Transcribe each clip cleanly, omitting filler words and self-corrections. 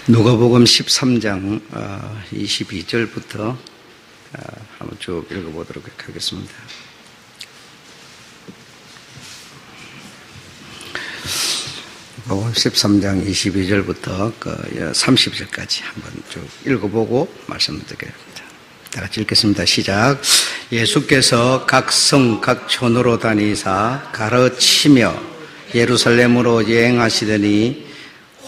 누가복음 13장 22절부터 한번 쭉 읽어보도록 하겠습니다. 누가복음 13장 22절부터 30절까지 한번 쭉 읽어보고 말씀드리겠습니다. 다 같이 읽겠습니다. 시작. 예수께서 각 성, 각 촌으로 다니사 가르치며 예루살렘으로 여행하시더니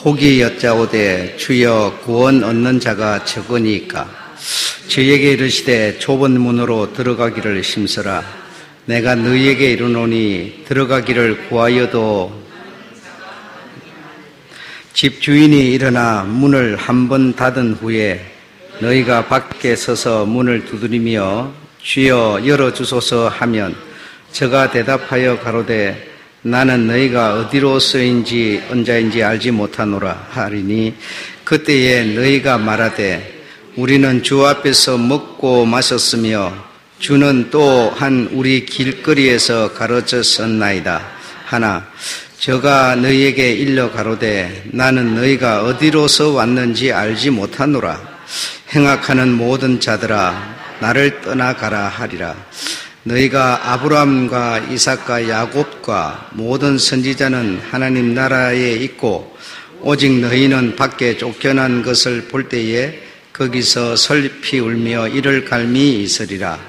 혹이 여짜오되 주여 구원 얻는 자가 적으니까 저에게 이르시되 좁은 문으로 들어가기를 힘쓰라. 내가 너희에게 이르노니 들어가기를 구하여도 집 주인이 일어나 문을 한 번 닫은 후에 너희가 밖에 서서 문을 두드리며 주여 열어주소서 하면 저가 대답하여 가로되 나는 너희가 어디로서인지 언자인지 알지 못하노라 하리니 그때에 너희가 말하되 우리는 주 앞에서 먹고 마셨으며 주는 또한 우리 길거리에서 가르쳤었나이다 하나 저가 너희에게 일러 가로되 나는 너희가 어디로서 왔는지 알지 못하노라. 행악하는 모든 자들아 나를 떠나가라 하리라. 너희가 아브라함과 이삭과 야곱과 모든 선지자는 하나님 나라에 있고 오직 너희는 밖에 쫓겨난 것을 볼 때에 거기서 슬피 울며 이를 갈미 있으리라.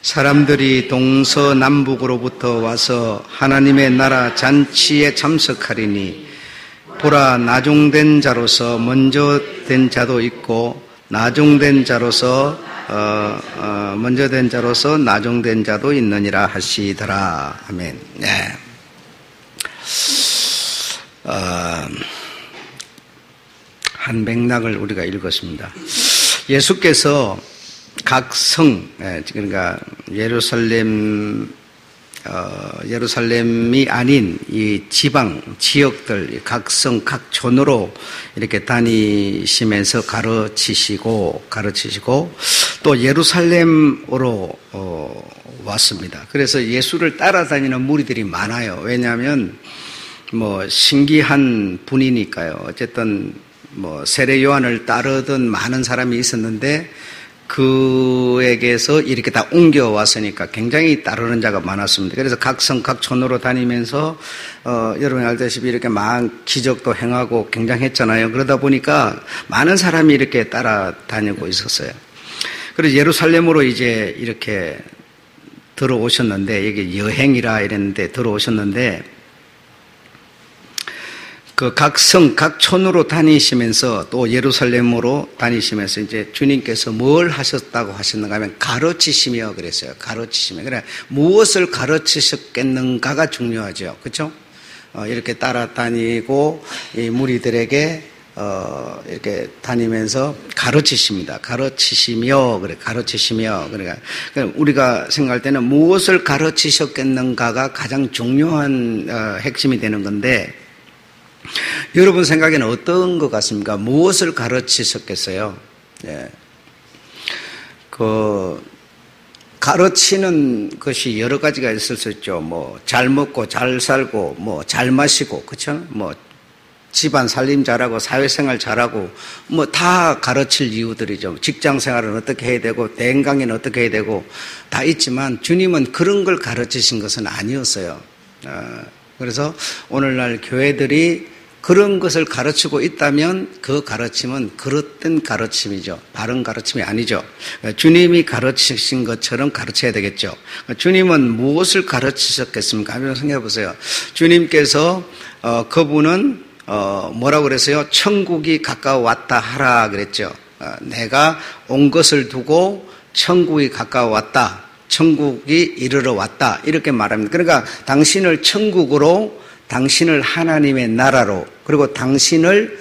사람들이 동서남북으로부터 와서 하나님의 나라 잔치에 참석하리니 보라 나중된 자로서 먼저 된 자도 있고 나중된 자로서 먼저 된 자로서 나중된 자도 있느니라 하시더라. 아멘. 네. 한 맥락을 우리가 읽었습니다. 예수께서 각 성, 그러니까 예루살렘이 아닌 이 지방, 지역들, 각 성, 각 촌으로 이렇게 다니시면서 가르치시고 또 예루살렘으로 왔습니다. 그래서 예수를 따라다니는 무리들이 많아요. 왜냐하면 신기한 분이니까요. 어쨌든 세례 요한을 따르던 많은 사람이 있었는데 그에게서 이렇게 다 옮겨왔으니까 굉장히 따르는 자가 많았습니다. 그래서 각 성, 각 촌으로 다니면서, 여러분이 알다시피 이렇게 막 기적도 행하고 굉장했잖아요. 그러다 보니까 많은 사람이 이렇게 따라다니고 있었어요. 그래서 예루살렘으로 이제 이렇게 들어오셨는데, 이게 여행이라 이랬는데 들어오셨는데, 그 각 성, 각 촌으로 다니시면서 또 예루살렘으로 다니시면서 이제 주님께서 뭘 하셨다고 하셨는가 하면 가르치시며 그랬어요. 가르치시며. 그래, 무엇을 가르치셨겠는가가 중요하죠. 그렇죠? 이렇게 따라다니고 이 무리들에게 이렇게 다니면서 가르치십니다. 가르치시며, 그러니까 우리가 생각할 때는 무엇을 가르치셨겠는가가 가장 중요한 핵심이 되는 건데 여러분 생각에는 어떤 것 같습니까? 무엇을 가르치셨겠어요? 예. 가르치는 것이 여러 가지가 있을 수 있죠. 잘 먹고, 잘 살고, 잘 마시고, 그쵸? 집안 살림 잘하고, 사회생활 잘하고, 다 가르칠 이유들이죠. 직장 생활은 어떻게 해야 되고, 대인 관계는 어떻게 해야 되고, 다 있지만, 주님은 그런 걸 가르치신 것은 아니었어요. 그래서 오늘날 교회들이 그런 것을 가르치고 있다면 그 가르침은 그릇된 가르침이죠. 바른 가르침이 아니죠. 주님이 가르치신 것처럼 가르쳐야 되겠죠. 주님은 무엇을 가르치셨겠습니까? 한번 생각해 보세요. 주님께서 그분은 뭐라고 그랬어요? 천국이 가까워왔다 하라 그랬죠. 내가 온 것을 두고 천국이 가까워왔다. 천국이 이르러 왔다. 이렇게 말합니다. 그러니까 당신을 천국으로, 당신을 하나님의 나라로, 그리고 당신을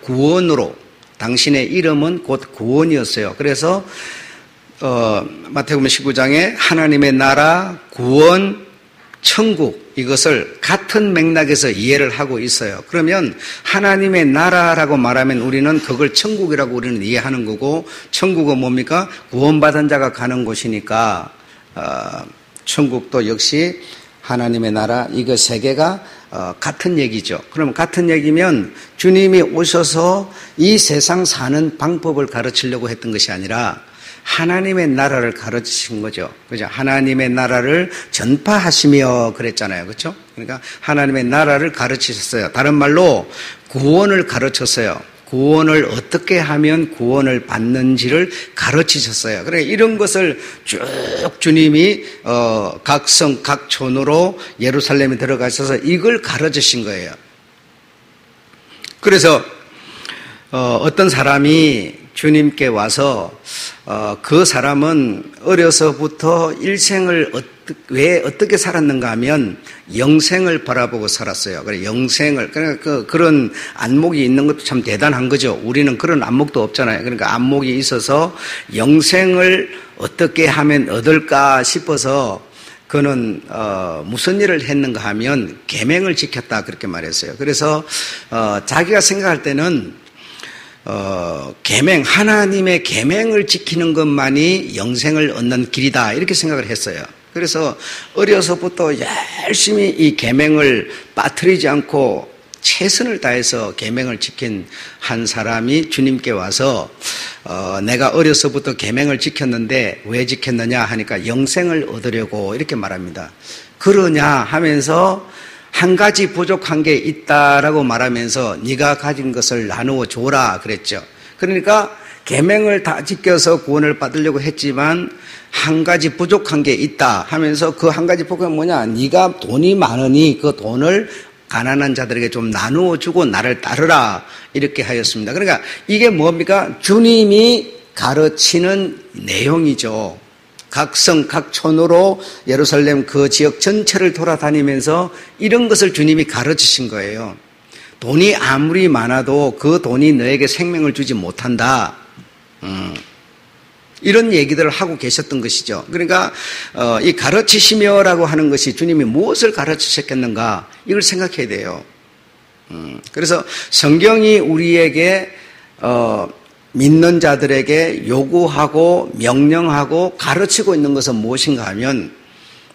구원으로, 당신의 이름은 곧 구원이었어요. 그래서 마태복음 19장에 하나님의 나라, 구원, 천국 이것을 같은 맥락에서 이해를 하고 있어요. 그러면 하나님의 나라라고 말하면 우리는 그걸 천국이라고 우리는 이해하는 거고, 천국은 뭡니까? 구원받은 자가 가는 곳이니까 천국도 역시 하나님의 나라, 이거 세 개가 같은 얘기죠. 그럼 같은 얘기면 주님이 오셔서 이 세상 사는 방법을 가르치려고 했던 것이 아니라 하나님의 나라를 가르치신 거죠. 그죠? 하나님의 나라를 전파하시며 그랬잖아요. 그렇죠? 그러니까 하나님의 나라를 가르치셨어요. 다른 말로 구원을 가르쳤어요. 구원을 어떻게 하면 구원을 받는지를 가르치셨어요. 그러니까 이런 것을 쭉 주님이 각 성, 각 촌으로 예루살렘에 들어가셔서 이걸 가르치신 거예요. 그래서 어떤 사람이 주님께 와서 그 사람은 어려서부터 일생을 왜 어떻게 살았는가 하면 영생을 바라보고 살았어요. 그래 영생을 그러니까 그런 안목이 있는 것도 참 대단한 거죠. 우리는 그런 안목도 없잖아요. 그러니까 안목이 있어서 영생을 어떻게 하면 얻을까 싶어서 그는 무슨 일을 했는가 하면 계명을 지켰다 그렇게 말했어요. 그래서 자기가 생각할 때는 계명, 하나님의 계명을 지키는 것만이 영생을 얻는 길이다 이렇게 생각을 했어요. 그래서 어려서부터 열심히 이 계명을 빠뜨리지 않고 최선을 다해서 계명을 지킨 한 사람이 주님께 와서 내가 어려서부터 계명을 지켰는데 왜 지켰느냐 하니까 영생을 얻으려고 이렇게 말합니다. 그러냐 하면서 한 가지 부족한 게 있다라고 말하면서 네가 가진 것을 나누어 줘라 그랬죠. 그러니까 계명을 다 지켜서 구원을 받으려고 했지만 한 가지 부족한 게 있다 하면서 그 한 가지 부족한 게 뭐냐? 네가 돈이 많으니 그 돈을 가난한 자들에게 좀 나누어 주고 나를 따르라 이렇게 하였습니다. 그러니까 이게 뭡니까? 주님이 가르치는 내용이죠. 각 성, 각 촌으로 예루살렘 그 지역 전체를 돌아다니면서 이런 것을 주님이 가르치신 거예요. 돈이 아무리 많아도 그 돈이 너에게 생명을 주지 못한다. 이런 얘기들을 하고 계셨던 것이죠. 그러니까 이 가르치시며라고 하는 것이 주님이 무엇을 가르치셨겠는가 이걸 생각해야 돼요. 그래서 성경이 우리에게 믿는 자들에게 요구하고 명령하고 가르치고 있는 것은 무엇인가 하면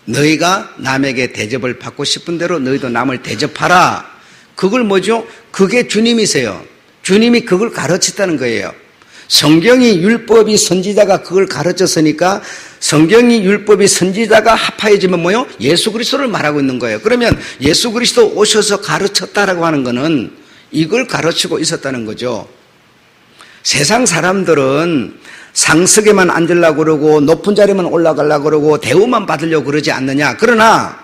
너희가 남에게 대접을 받고 싶은 대로 너희도 남을 대접하라. 그걸 뭐죠? 그게 주님이세요. 주님이 그걸 가르쳤다는 거예요. 성경이 율법이 선지자가 그걸 가르쳤으니까 성경이 율법이 선지자가 합하여지면 뭐요? 예수 그리스도를 말하고 있는 거예요. 그러면 예수 그리스도 오셔서 가르쳤다라고 하는 거는 이걸 가르치고 있었다는 거죠. 세상 사람들은 상석에만 앉으려고 그러고 높은 자리만 올라가려고 그러고 대우만 받으려고 그러지 않느냐. 그러나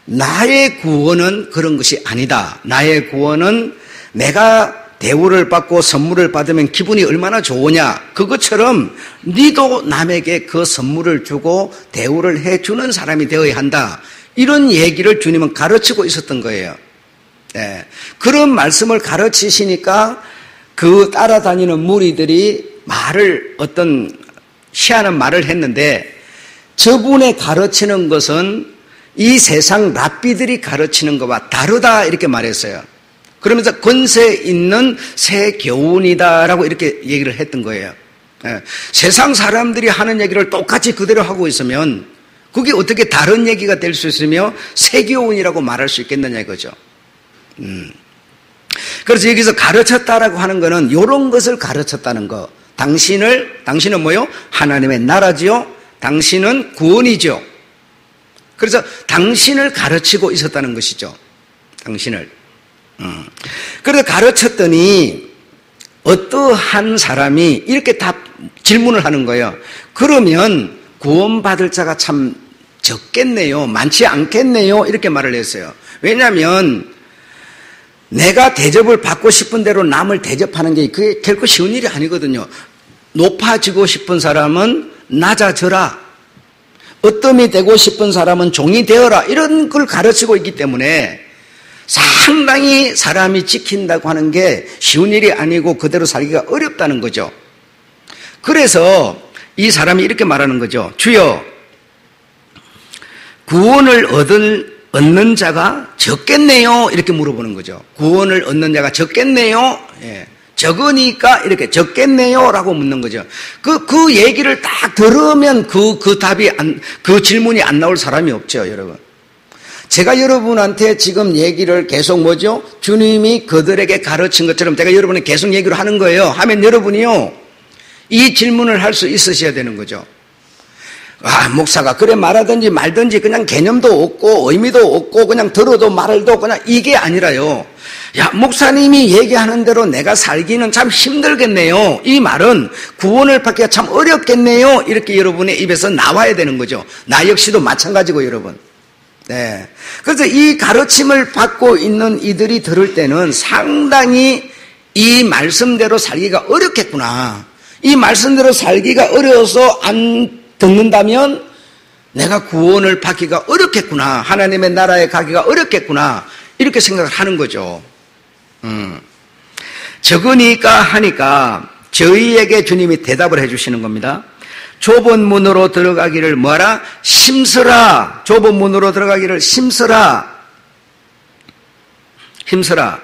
나의 구원은 그런 것이 아니다. 나의 구원은 내가 대우를 받고 선물을 받으면 기분이 얼마나 좋으냐. 그것처럼 네도 남에게 그 선물을 주고 대우를 해주는 사람이 되어야 한다. 이런 얘기를 주님은 가르치고 있었던 거예요. 네. 그런 말씀을 가르치시니까 그 따라다니는 무리들이 어떤 희한한 말을 했는데 저분의 가르치는 것은 이 세상 랍비들이 가르치는 것과 다르다 이렇게 말했어요. 그러면서 권세 있는 새 교훈이다라고 이렇게 얘기를 했던 거예요. 세상 사람들이 하는 얘기를 똑같이 그대로 하고 있으면 그게 어떻게 다른 얘기가 될 수 있으며 새 교훈이라고 말할 수 있겠느냐 이거죠. 그래서 여기서 가르쳤다라고 하는 거는 이런 것을 가르쳤다는 거. 당신은 뭐요? 하나님의 나라지요. 당신은 구원이죠. 그래서 당신을 가르치고 있었다는 것이죠. 당신을. 그래서 가르쳤더니 어떠한 사람이 이렇게 다 질문을 하는 거예요. 그러면 구원받을 자가 참 적겠네요. 많지 않겠네요. 이렇게 말을 했어요. 왜냐하면 내가 대접을 받고 싶은 대로 남을 대접하는 게 그게 결코 쉬운 일이 아니거든요. 높아지고 싶은 사람은 낮아져라. 어뜸이 되고 싶은 사람은 종이 되어라. 이런 걸 가르치고 있기 때문에 상당히 사람이 지킨다고 하는 게 쉬운 일이 아니고 그대로 살기가 어렵다는 거죠. 그래서 이 사람이 이렇게 말하는 거죠. 주여, 구원을 얻는 자가 적겠네요. 이렇게 물어보는 거죠. 구원을 얻는 자가 적겠네요. 예. 적으니까 이렇게 적겠네요. 라고 묻는 거죠. 그 얘기를 딱 들으면 그 질문이 안 나올 사람이 없죠, 여러분. 제가 여러분한테 지금 얘기를 계속 뭐죠? 주님이 그들에게 가르친 것처럼 제가 여러분에게 계속 얘기를 하는 거예요. 하면 여러분이요, 이 질문을 할 수 있으셔야 되는 거죠. 아, 목사가 그래 말하든지 말든지 그냥 개념도 없고 의미도 없고 그냥 들어도 말도 그냥 이게 아니라요. 야, 목사님이 얘기하는 대로 내가 살기는 참 힘들겠네요. 이 말은 구원을 받기가 참 어렵겠네요. 이렇게 여러분의 입에서 나와야 되는 거죠. 나 역시도 마찬가지고 여러분. 네. 그래서 이 가르침을 받고 있는 이들이 들을 때는 상당히 이 말씀대로 살기가 어렵겠구나. 이 말씀대로 살기가 어려워서 안 듣는다면 내가 구원을 받기가 어렵겠구나. 하나님의 나라에 가기가 어렵겠구나. 이렇게 생각을 하는 거죠. 적으니까 하니까 저희에게 주님이 대답을 해주시는 겁니다. 좁은 문으로 들어가기를 뭐하라? 힘쓰라. 좁은 문으로 들어가기를 힘쓰라. 힘쓰라.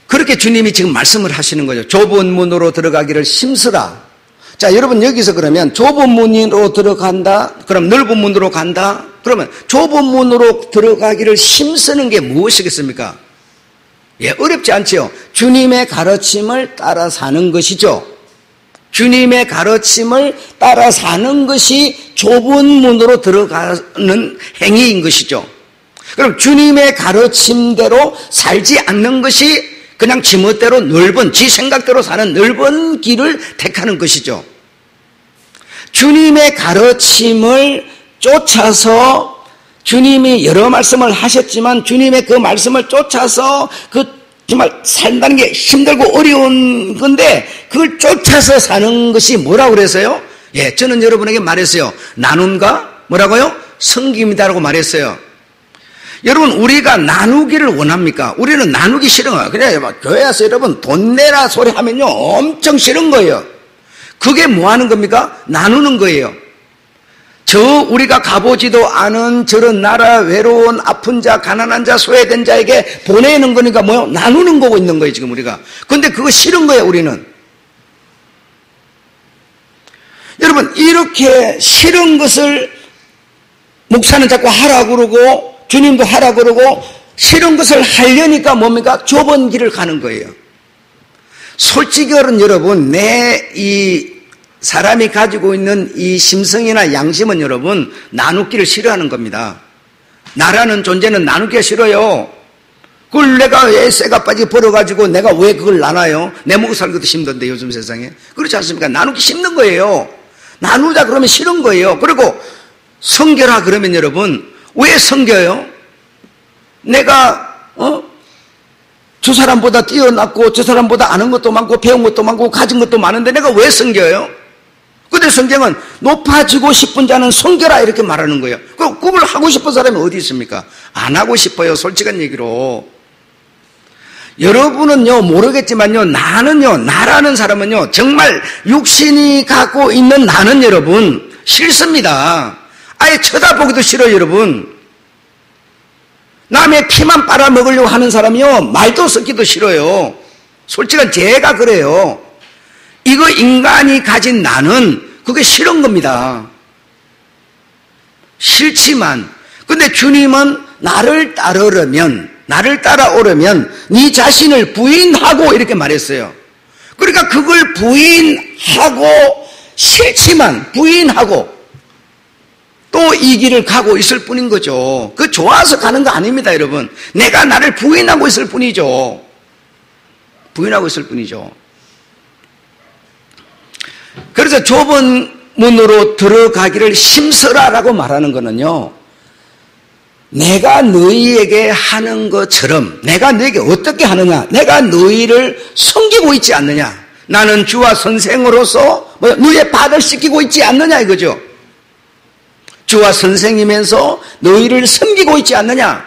그렇게 주님이 지금 말씀을 하시는 거죠. 좁은 문으로 들어가기를 힘쓰라. 자, 여러분 여기서 그러면 좁은 문으로 들어간다? 그럼 넓은 문으로 간다? 그러면 좁은 문으로 들어가기를 힘쓰는 게 무엇이겠습니까? 예, 어렵지 않지요. 주님의 가르침을 따라 사는 것이죠. 주님의 가르침을 따라 사는 것이 좁은 문으로 들어가는 행위인 것이죠. 그럼 주님의 가르침대로 살지 않는 것이 그냥 지멋대로 넓은, 지 생각대로 사는 넓은 길을 택하는 것이죠. 주님의 가르침을 쫓아서 주님이 여러 말씀을 하셨지만 주님의 그 말씀을 쫓아서 정말 산다는 게 힘들고 어려운 건데 그걸 쫓아서 사는 것이 뭐라고 그랬어요? 예, 저는 여러분에게 말했어요. 나눔과 뭐라고요? 섬김이다라고 말했어요. 여러분, 우리가 나누기를 원합니까? 우리는 나누기 싫어요. 그냥 교회 와서 여러분 돈 내라 소리 하면요 엄청 싫은 거예요. 그게 뭐 하는 겁니까? 나누는 거예요. 우리가 가보지도 않은 저런 나라 외로운 아픈 자, 가난한 자, 소외된 자에게 보내는 거니까 뭐요? 나누는 거고 있는 거예요, 지금 우리가. 근데 그거 싫은 거예요, 우리는. 여러분, 이렇게 싫은 것을 목사는 자꾸 하라고 그러고 주님도 하라고 그러고 싫은 것을 하려니까 뭡니까? 좁은 길을 가는 거예요. 솔직히 여러분, 이 사람이 가지고 있는 이 심성이나 양심은 여러분 나누기를 싫어하는 겁니다. 나라는 존재는 나누기가 싫어요. 그걸 내가 왜 쇠가 빠지게 벌어가지고 내가 왜 그걸 나눠요? 내 먹고 살기도 힘든데 요즘 세상에. 그렇지 않습니까? 나누기 힘든 거예요. 나누자 그러면 싫은 거예요. 그리고 섬겨라 그러면 여러분 왜 섬겨요? 내가 저 사람보다 뛰어났고 저 사람보다 아는 것도 많고 배운 것도 많고 가진 것도 많은데 내가 왜 섬겨요? 근데 성경은 높아지고 싶은 자는 섬겨라 이렇게 말하는 거예요. 그걸 하고 싶은 사람이 어디 있습니까? 안 하고 싶어요. 솔직한 얘기로. 여러분은요 모르겠지만요 나라는 사람은요 정말 육신이 갖고 있는 나는 여러분 싫습니다. 아예 쳐다보기도 싫어요. 여러분 남의 피만 빨아먹으려고 하는 사람이요 말도 섞기도 싫어요. 솔직한 제가 그래요. 이거 인간이 가진 나는 그게 싫은 겁니다. 싫지만 근데 주님은 나를 따라오려면 네 자신을 부인하고 이렇게 말했어요. 그러니까 그걸 부인하고 싫지만 부인하고 또 이 길을 가고 있을 뿐인 거죠. 그 좋아서 가는 거 아닙니다, 여러분. 내가 나를 부인하고 있을 뿐이죠. 부인하고 있을 뿐이죠. 그래서 좁은 문으로 들어가기를 힘쓰라라고 말하는 거는요. 내가 너희에게 하는 것처럼 내가 너희에게 어떻게 하느냐? 내가 너희를 섬기고 있지 않느냐? 나는 주와 선생으로서 너희의 발을 씻기고 있지 않느냐 이거죠. 주와 선생이면서 너희를 섬기고 있지 않느냐?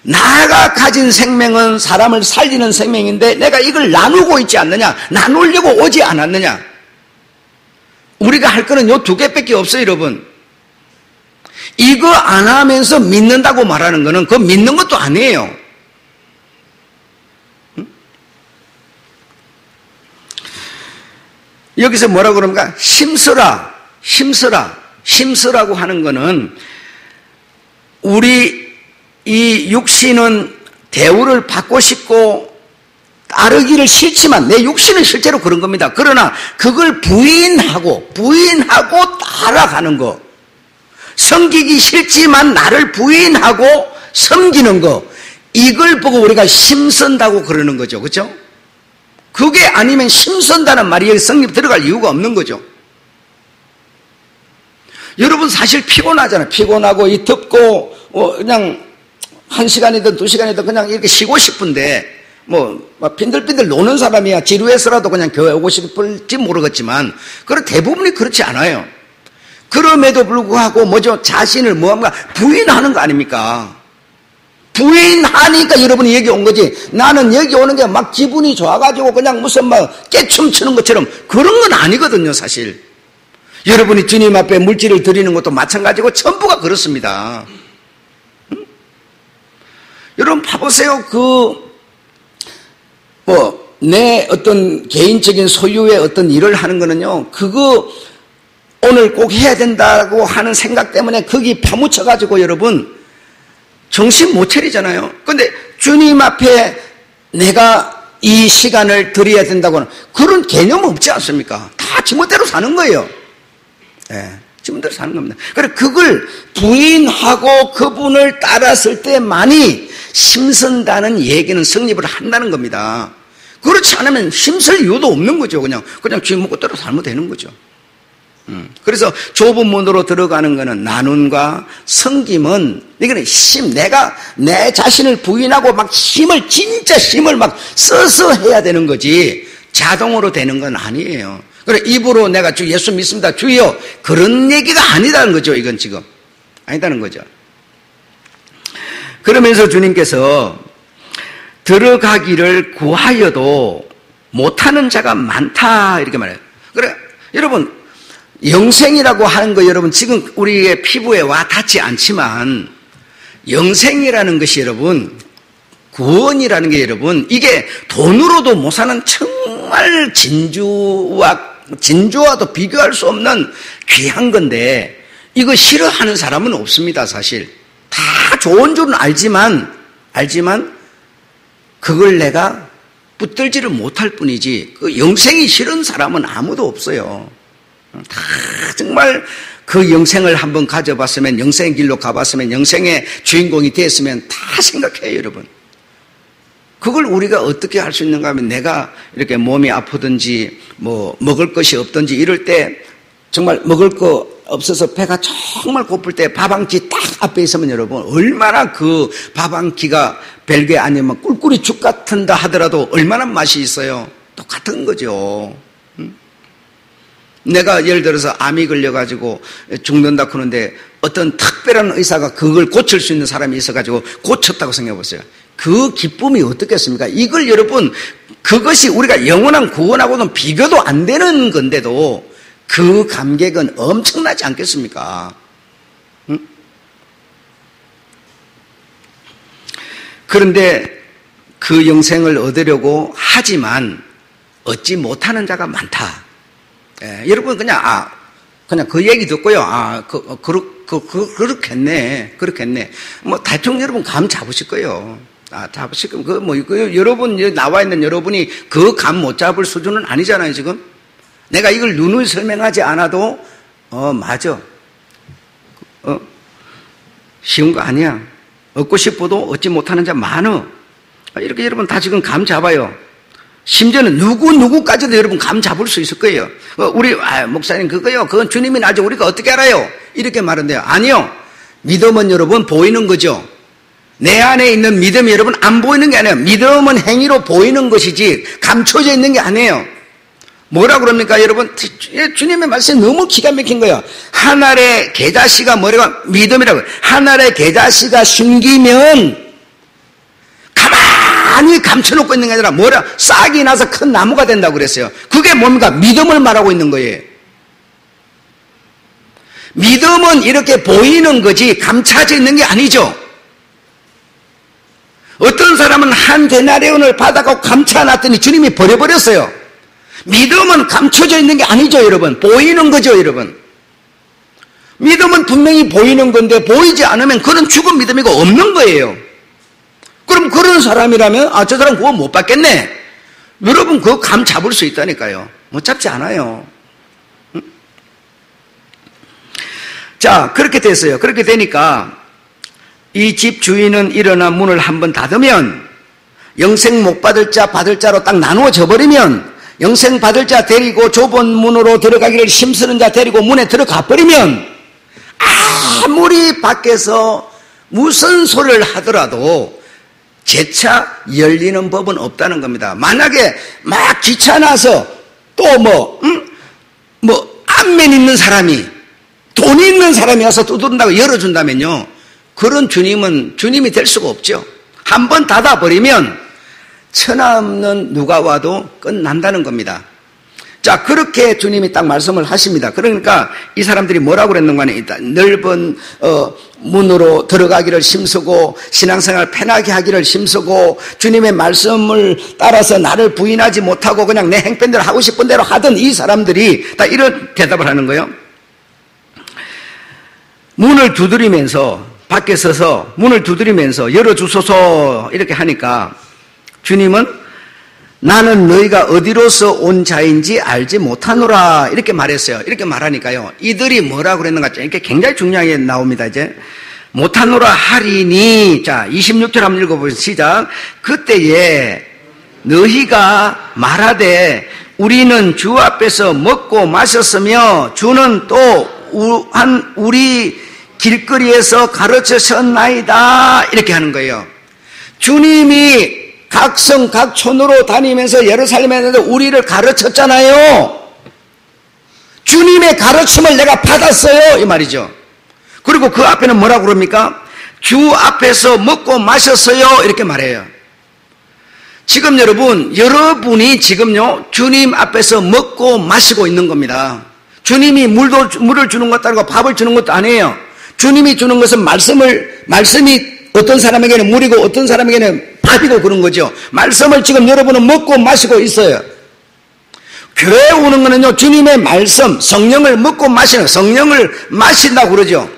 나가 가진 생명은 사람을 살리는 생명인데 내가 이걸 나누고 있지 않느냐? 나누려고 오지 않았느냐? 우리가 할 거는 요 두 개밖에 없어요, 여러분. 이거 안 하면서 믿는다고 말하는 거는 그거 믿는 것도 아니에요. 여기서 뭐라고 그럽니까? 힘쓰라고 하는 거는 우리 이 육신은 대우를 받고 싶고 따르기를 싫지만 내 육신은 실제로 그런 겁니다. 그러나 그걸 부인하고 따라가는 거, 섬기기 싫지만 나를 부인하고 섬기는 거, 이걸 보고 우리가 힘쓴다고 그러는 거죠. 그렇죠? 그게 아니면 힘쓴다는 말이 여기 성립 들어갈 이유가 없는 거죠. 여러분 사실 피곤하잖아요. 피곤하고 이 덥고 그냥 1시간이든 2시간이든 그냥 이렇게 쉬고 싶은데 빈들빈들 노는 사람이야 지루해서라도 그냥 교회 오고 싶을지 모르겠지만 대부분이 그렇지 않아요. 그럼에도 불구하고 자신을 부인하는 거 아닙니까? 부인하니까 여러분이 여기 온 거지. 나는 여기 오는 게 막 기분이 좋아가지고 그냥 무슨 깨춤추는 것처럼 그런 건 아니거든요, 사실. 여러분이 주님 앞에 물질을 드리는 것도 마찬가지고 전부가 그렇습니다. 응? 여러분 봐보세요. 내 어떤 개인적인 소유의 어떤 일을 하는 거는요, 그거 오늘 꼭 해야 된다고 하는 생각 때문에 거기 파묻혀가지고 여러분 정신 못 차리잖아요. 근데 주님 앞에 내가 이 시간을 드려야 된다고는 그런 개념 없지 않습니까? 다 지멋대로 사는 거예요. 예, 지멋대로 사는 겁니다. 그래, 그걸 부인하고 그분을 따랐을 때만이 힘쓴다는 얘기는 성립을 한다는 겁니다. 그렇지 않으면 힘쓸 이유도 없는 거죠. 그냥 지멋대로 살면 되는 거죠. 그래서 좁은 문으로 들어가는 것은 나눔과 섬김은 이거는 내가 내 자신을 부인하고 진짜 힘을 써서 해야 되는 거지 자동으로 되는 건 아니에요. 그래, 입으로 내가 주 예수 믿습니다, 주여, 그런 얘기가 아니다는 거죠. 이건 지금 아니다는 거죠. 그러면서 주님께서 들어가기를 구하여도 못하는 자가 많다 이렇게 말해요. 그래, 여러분 영생이라고 하는 거 여러분 지금 우리의 피부에 와 닿지 않지만 영생이라는 것이 여러분, 구원이라는 게 여러분, 이게 돈으로도 못 사는 정말 진주와도 비교할 수 없는 귀한 건데 이거 싫어하는 사람은 없습니다. 사실 다 좋은 줄은 알지만 그걸 내가 붙들지를 못할 뿐이지 그 영생이 싫은 사람은 아무도 없어요. 다 정말 그 영생을 한번 가져봤으면, 영생의 길로 가봤으면, 영생의 주인공이 됐으면 다 생각해요, 여러분. 그걸 우리가 어떻게 할 수 있는가 하면, 내가 이렇게 몸이 아프든지 먹을 것이 없든지 이럴 때 정말 먹을 거 없어서 배가 정말 고플 때 밥 한 끼 딱 앞에 있으면 여러분 얼마나 그 밥 한 끼가 별게 아니면 꿀꿀이 죽 같은다 하더라도 얼마나 맛이 있어요. 똑같은 거죠. 내가 예를 들어서 암이 걸려가지고 죽는다 그러는데 어떤 특별한 의사가 그걸 고칠 수 있는 사람이 있어가지고 고쳤다고 생각해보세요. 그 기쁨이 어떻겠습니까? 이걸 여러분, 그것이 우리가 영원한 구원하고는 비교도 안 되는 건데도 그 감격은 엄청나지 않겠습니까? 응? 그런데 그 영생을 얻으려고 하지만 얻지 못하는 자가 많다. 예, 여러분 그냥 그 얘기 듣고요. 그렇겠네. 대충 여러분 감 잡으실 거예요. 잡으실 거예요. 여러분 나와 있는 여러분이 그 감 못 잡을 수준은 아니잖아요, 지금. 내가 이걸 누누이 설명하지 않아도 맞아. 쉬운 거 아니야. 얻고 싶어도 얻지 못하는 자 많어. 이렇게 여러분 다 지금 감 잡아요. 심지어는 누구까지도 여러분 감 잡을 수 있을 거예요. 우리 목사님 그건 주님이 나죠. 우리가 어떻게 알아요? 이렇게 말한대요. 아니요. 믿음은 여러분 보이는 거죠. 내 안에 있는 믿음이 여러분 안 보이는 게 아니에요. 믿음은 행위로 보이는 것이지 감춰져 있는 게 아니에요. 뭐라 그럽니까 여러분? 주님의 말씀이 너무 기가 막힌 거예요. 한 알의 계자씨가 뭐라고? 믿음이라고. 한 알의 계자씨가 숨기면 가만히 감춰놓고 있는 게 아니라 싹이 나서 큰 나무가 된다고 그랬어요. 그게 뭡니까? 믿음을 말하고 있는 거예요. 믿음은 이렇게 보이는 거지 감춰져 있는 게 아니죠. 어떤 사람은 한 데나리온을 받아가고 감춰놨더니 주님이 버려버렸어요. 믿음은 감춰져 있는 게 아니죠, 여러분. 보이는 거죠, 여러분. 믿음은 분명히 보이는 건데 보이지 않으면 그런 죽은 믿음이고 없는 거예요. 그럼 그런 사람이라면 저 사람 구원 못 받겠네. 여러분 그거 감 잡을 수 있다니까요. 못 잡지 않아요. 자, 그렇게 됐어요. 그렇게 되니까 이 집 주인은 일어나 문을 한번 닫으면 영생 못 받을 자 받을 자로 딱 나누어져 버리면 영생 받을 자 데리고 좁은 문으로 들어가기를 힘쓰는 자 데리고 문에 들어가 버리면 아무리 밖에서 무슨 소리를 하더라도 재차 열리는 법은 없다는 겁니다. 만약에 막 귀찮아서 또 안면 있는 사람이 돈이 있는 사람이 와서 두드린다고 열어준다면요, 그런 주님은 주님이 될 수가 없죠. 한번 닫아버리면 천하 없는 누가 와도 끝난다는 겁니다. 자, 그렇게 주님이 딱 말씀을 하십니다. 그러니까 이 사람들이 뭐라고 그랬는가 하면 일단 넓은 문으로 들어가기를 힘쓰고 신앙생활 편하게 하기를 힘쓰고 주님의 말씀을 따라서 나를 부인하지 못하고 그냥 내 행편대로 하고 싶은 대로 하던 이 사람들이 다 이런 대답을 하는 거예요. 문을 두드리면서 밖에 서서 문을 두드리면서 열어주소서 이렇게 하니까 주님은 나는 너희가 어디로서 온 자인지 알지 못하노라 이렇게 말했어요. 이렇게 말하니까요, 이들이 뭐라고 그랬는가, 이렇게 굉장히 중요하게 나옵니다. 이제 못하노라 하리니, 자 26절 한번 읽어보세요. 시작. 그때에 너희가 말하되 우리는 주 앞에서 먹고 마셨으며 주는 또 우리 길거리에서 가르치셨나이다 이렇게 하는 거예요. 주님이 각 성, 각 촌으로 다니면서 예루살렘에 있는데 우리를 가르쳤잖아요. 주님의 가르침을 내가 받았어요 이 말이죠. 그리고 그 앞에는 뭐라고 그럽니까? 주 앞에서 먹고 마셨어요 이렇게 말해요. 지금 여러분이 지금요 주님 앞에서 먹고 마시고 있는 겁니다. 주님이 물을 주는 것도 아니고 밥을 주는 것도 아니에요. 주님이 주는 것은 말씀이 어떤 사람에게는 물이고 어떤 사람에게는 밥이고 그런 거죠. 말씀을 지금 여러분은 먹고 마시고 있어요. 교회에 오는 거는요, 주님의 말씀, 성령을 먹고 마시는, 성령을 마신다고 그러죠.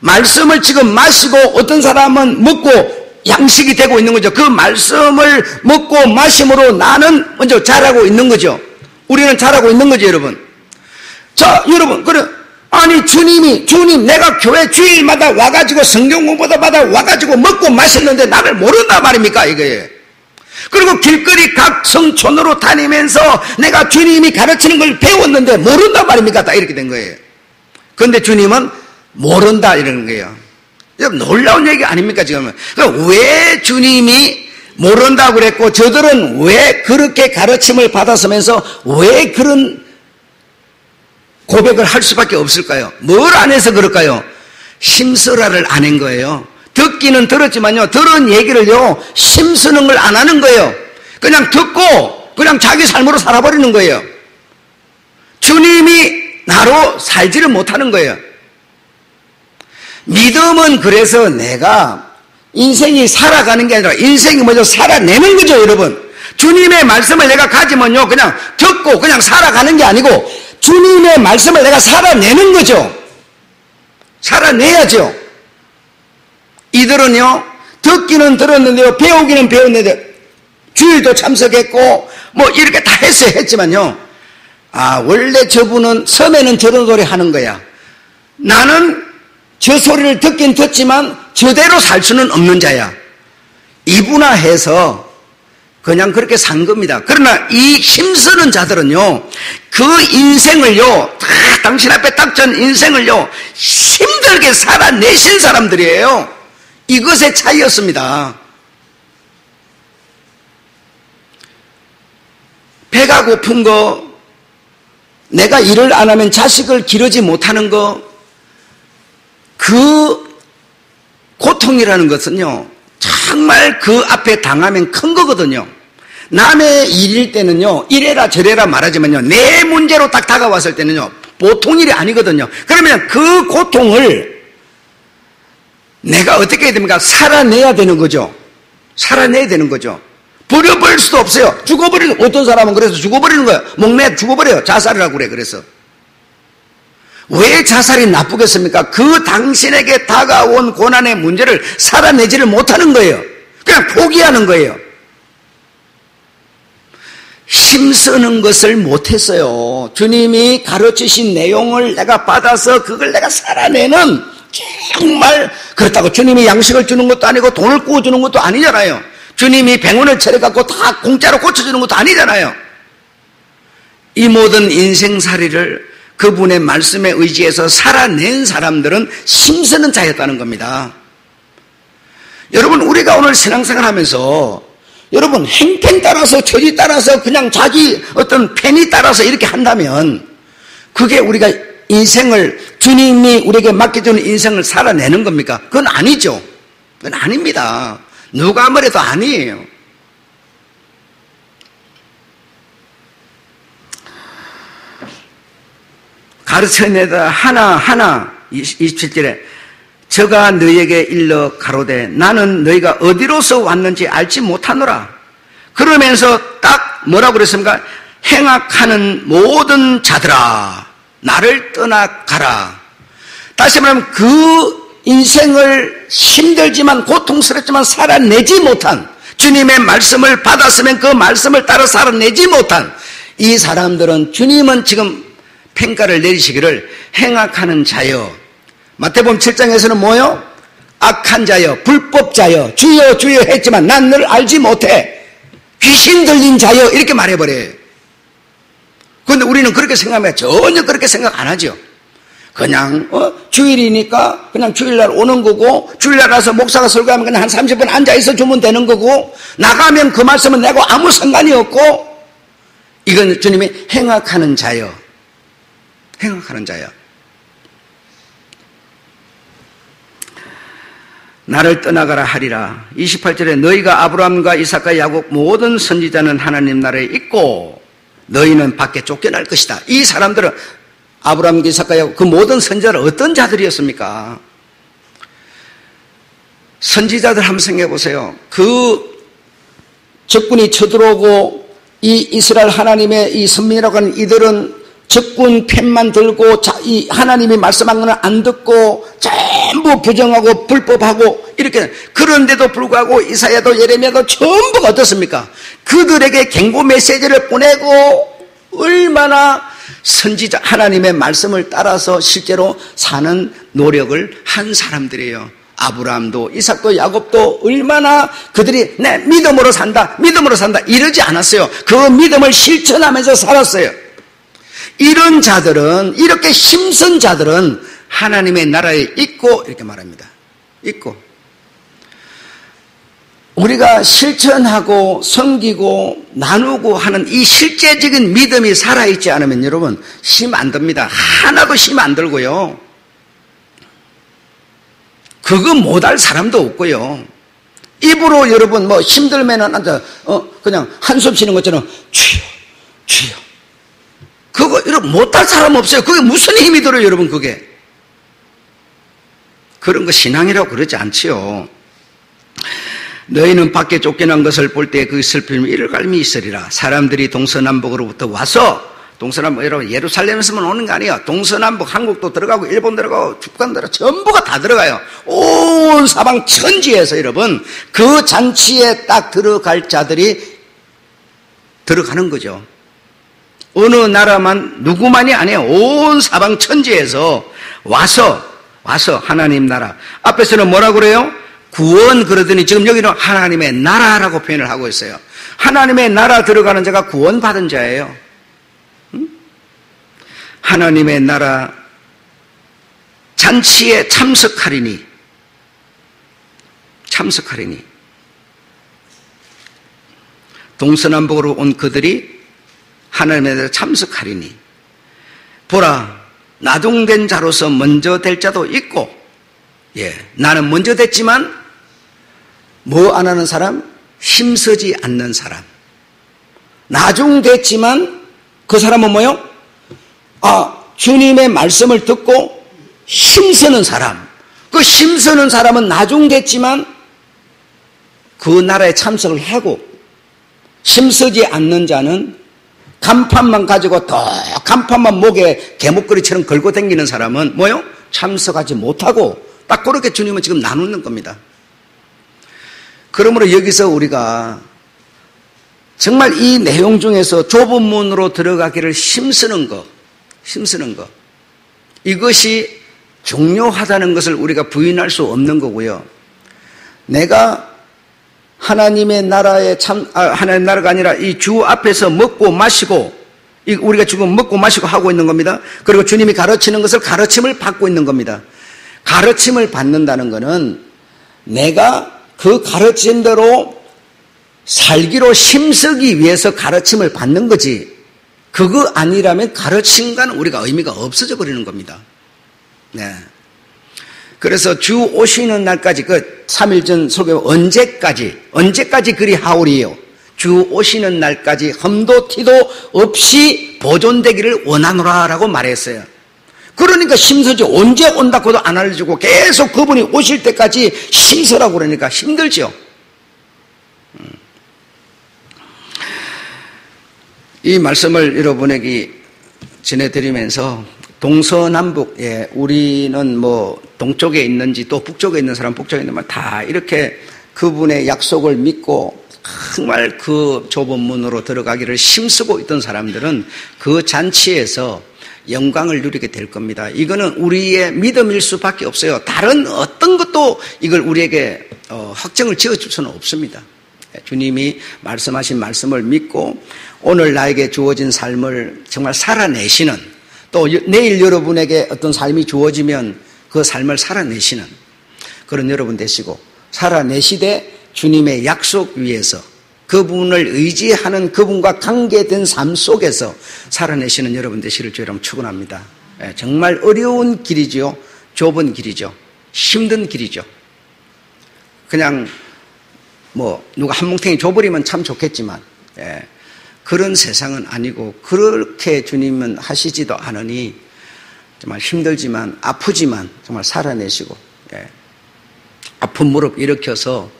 말씀을 지금 마시고 어떤 사람은 먹고 양식이 되고 있는 거죠. 그 말씀을 먹고 마심으로 나는 먼저 자라고 있는 거죠. 우리는 자라고 있는 거죠, 여러분. 자, 여러분, 주님, 내가 교회 주일마다 와가지고 성경 공부도 받아 와가지고 먹고 마셨는데 나를 모른다 말입니까, 이거예요. 그리고 길거리 각 성촌으로 다니면서 내가 주님이 가르치는 걸 배웠는데 모른다 말입니까? 다 이렇게 된 거예요. 그런데 주님은 모른다 이러는 거예요. 놀라운 얘기 아닙니까, 지금은? 그러니까 왜 주님이 모른다고 그랬고 저들은 왜 그렇게 가르침을 받았으면서 왜 그런 고백을 할 수밖에 없을까요? 뭘 안 해서 그럴까요? 심쓰라를 안 한 거예요. 듣기는 들었지만요, 들은 얘기를요, 심쓰는 걸 안 하는 거예요. 그냥 듣고 그냥 자기 삶으로 살아버리는 거예요. 주님이 나로 살지를 못하는 거예요. 믿음은 그래서 내가 인생이 살아가는 게 아니라 인생이 먼저 살아내는 거죠, 여러분. 주님의 말씀을 내가 가지면요, 그냥 듣고 그냥 살아가는 게 아니고 주님의 말씀을 내가 살아내는 거죠. 살아내야죠. 이들은요, 듣기는 들었는데요, 배우기는 배웠는데, 주일도 참석했고, 이렇게 다 했지만요, 원래 저분은 섬에는 저런 소리 하는 거야. 나는 저 소리를 듣긴 듣지만, 저대로 살 수는 없는 자야. 이분화해서 그냥 그렇게 산 겁니다. 그러나 이 힘쓰는 자들은요, 그 인생을요, 다 당신 앞에 닥친 인생을요, 힘들게 살아내신 사람들이에요. 이것의 차이였습니다. 배가 고픈 거, 내가 일을 안 하면 자식을 기르지 못하는 거, 그 고통이라는 것은요, 정말 그 앞에 당하면 큰 거거든요. 남의 일일 때는요, 이래라 저래라 말하지만요, 내 문제로 딱 다가왔을 때는요, 보통 일이 아니거든요. 그러면 그 고통을 내가 어떻게 해야 됩니까? 살아내야 되는 거죠. 살아내야 되는 거죠. 버려버릴 수도 없어요. 죽어버리는, 어떤 사람은 그래서 죽어버리는 거예요. 목매 죽어버려요. 자살이라고 그래, 그래서. 왜 자살이 나쁘겠습니까? 그 당신에게 다가온 고난의 문제를 살아내지를 못하는 거예요. 그냥 포기하는 거예요. 힘쓰는 것을 못했어요. 주님이 가르치신 내용을 내가 받아서 그걸 내가 살아내는, 정말 그렇다고 주님이 양식을 주는 것도 아니고 돈을 구워주는 것도 아니잖아요. 주님이 병원을 차려갖고 다 공짜로 고쳐주는 것도 아니잖아요. 이 모든 인생살이를 그분의 말씀에 의지해서 살아낸 사람들은 힘쓰는 자였다는 겁니다. 여러분, 우리가 오늘 신앙생활 하면서 여러분 행편 따라서 처지 따라서 그냥 자기 어떤 편이 따라서 이렇게 한다면 그게 우리가 인생을, 주님이 우리에게 맡겨주는 인생을 살아내는 겁니까? 그건 아니죠. 그건 아닙니다. 누가 뭐래도 아니에요. 가르쳐내다 하나하나 27절에 저가 너희에게 일러 가로되 나는 너희가 어디로서 왔는지 알지 못하노라. 그러면서 딱 뭐라고 그랬습니까? 행악하는 모든 자들아 나를 떠나가라. 다시 말하면 그 인생을 힘들지만 고통스럽지만 살아내지 못한, 주님의 말씀을 받았으면 그 말씀을 따라 살아내지 못한 이 사람들은 주님은 지금 평가를 내리시기를 행악하는 자여, 마태복음 7장에서는 뭐요? 악한 자여, 불법자여, 주여 주여 했지만 난 너를 알지 못해, 귀신 들린 자여, 이렇게 말해버려요. 그런데 우리는 그렇게 생각하면 전혀 그렇게 생각 안 하죠. 그냥 주일이니까 그냥 주일날 오는 거고, 주일날 가서 목사가 설교하면 그냥 한 30분 앉아있어 주면 되는 거고, 나가면 그 말씀은 내고 아무 상관이 없고, 이건 주님이 행악하는 자여, 행악하는 자여. 나를 떠나가라 하리라. 28절에 너희가 아브라함과 이삭과 야곱 모든 선지자는 하나님 나라에 있고 너희는 밖에 쫓겨날 것이다. 이 사람들은 아브라함과 이삭과 야곱 그 모든 선지자는 어떤 자들이었습니까? 선지자들 한번 생각해 보세요. 그 적군이 쳐들어오고 이 이스라엘 하나님의 이 선민이라고 하는 이들은 적군 편만 들고 이 하나님이 말씀한 거는 안 듣고 전부 부정하고 불법하고 이렇게, 그런데도 불구하고 이사야도 예레미야도 전부가 어떻습니까? 그들에게 경고 메시지를 보내고 얼마나 선지자 하나님의 말씀을 따라서 실제로 사는 노력을 한 사람들이에요. 아브라함도 이삭도 야곱도 얼마나 그들이 내 믿음으로 산다 이러지 않았어요. 그 믿음을 실천하면서 살았어요. 이런 자들은, 이렇게 힘쓴 자들은 하나님의 나라에 있고, 이렇게 말합니다. 있고. 우리가 실천하고 섬기고 나누고 하는 이 실제적인 믿음이 살아있지 않으면 여러분 힘 안 듭니다. 하나도 힘 안 들고요. 그거 못할 사람도 없고요. 입으로 여러분 뭐 힘들면은 그냥 한숨 쉬는 것처럼 주여 주여, 그거 여러분 못할 사람 없어요. 그게 무슨 힘이 들어요 여러분. 그게 그런 거 신앙이라고 그러지 않지요. 너희는 밖에 쫓겨난 것을 볼 때 그 슬픔이 이를 갈미 있으리라. 사람들이 동서남북으로부터 와서, 동서남북 여러분 예루살렘에서만 오는 거 아니에요. 동서남북 한국도 들어가고 일본 들어가고 북한 들어가고 전부가 다 들어가요. 온 사방 천지에서 여러분 그 잔치에 딱 들어갈 자들이 들어가는 거죠. 어느 나라만 누구만이 아니에요. 온 사방 천지에서 와서 하나님 나라. 앞에서는 뭐라고 그래요? 구원 그러더니 지금 여기는 하나님의 나라라고 표현을 하고 있어요. 하나님의 나라 들어가는 자가 구원받은 자예요. 하나님의 나라 잔치에 참석하리니 동서남북으로 온 그들이 하나님의 나라에 참석하리니 보라, 나중된 자로서 먼저 될 자도 있고, 나는 먼저 됐지만 뭐 안 하는 사람? 힘쓰지 않는 사람. 나중됐지만 그 사람은 뭐요? 주님의 말씀을 듣고 힘쓰는 사람. 그 힘쓰는 사람은 나중됐지만 그 나라에 참석을 하고, 힘쓰지 않는 자는 간판만 가지고 또 간판만 목에 개목걸이처럼 걸고 다니는 사람은 뭐요? 참석하지 못하고 딱 그렇게 주님은 지금 나누는 겁니다. 그러므로 여기서 우리가 정말 이 내용 중에서 좁은 문으로 들어가기를 힘쓰는 것, 이것이 중요하다는 것을 우리가 부인할 수 없는 거고요. 내가 하나님의 나라의 하나님의 나라가 아니라 이 주 앞에서 먹고 마시고, 우리가 지금 먹고 마시고 하고 있는 겁니다. 그리고 주님이 가르치는 것을 가르침을 받고 있는 겁니다. 가르침을 받는다는 것은 내가 그 가르침대로 살기로 힘쓰기 위해서 가르침을 받는 거지, 그거 아니라면 가르침과는 우리가 의미가 없어져 버리는 겁니다. 네. 그래서 주 오시는 날까지, 그 3일 전 설교 언제까지 그리 하오리요? 주 오시는 날까지 흠도 티도 없이 보존되기를 원하노라라고 말했어요. 그러니까 힘들죠. 언제 온다고도 안 알려주고 계속 그분이 오실 때까지 힘쓰라고 그러니까 힘들죠. 이 말씀을 여러분에게 전해드리면서 동서남북, 우리는 뭐 동쪽에 있는지 또 북쪽에 있는 사람, 북쪽에 있는 사람 다 이렇게 그분의 약속을 믿고 정말 그 좁은 문으로 들어가기를 힘쓰고 있던 사람들은 그 잔치에서 영광을 누리게 될 겁니다. 이거는 우리의 믿음일 수밖에 없어요. 다른 어떤 것도 이걸 우리에게 확정을 지어줄 수는 없습니다. 주님이 말씀하신 말씀을 믿고 오늘 나에게 주어진 삶을 정말 살아내시는, 또 내일 여러분에게 어떤 삶이 주어지면 그 삶을 살아내시는 그런 여러분 되시고, 살아내시되 주님의 약속 위에서 그분을 의지하는, 그분과 관계된 삶 속에서 살아내시는 여러분 되시를 주여 여러분 축원합니다. 정말 어려운 길이죠. 좁은 길이죠. 힘든 길이죠. 그냥 뭐 누가 한 뭉탱이 줘버리면 참 좋겠지만 그런 세상은 아니고, 그렇게 주님은 하시지도 않으니 정말 힘들지만 아프지만 정말 살아내시고, 아픈 무릎 일으켜서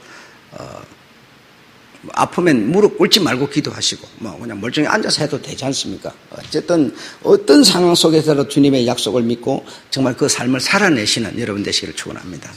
아프면 무릎 꿇지 말고 기도하시고 뭐 그냥 멀쩡히 앉아서 해도 되지 않습니까? 어쨌든 어떤 상황 속에서도 주님의 약속을 믿고 정말 그 삶을 살아내시는 여러분 되시기를 축원합니다.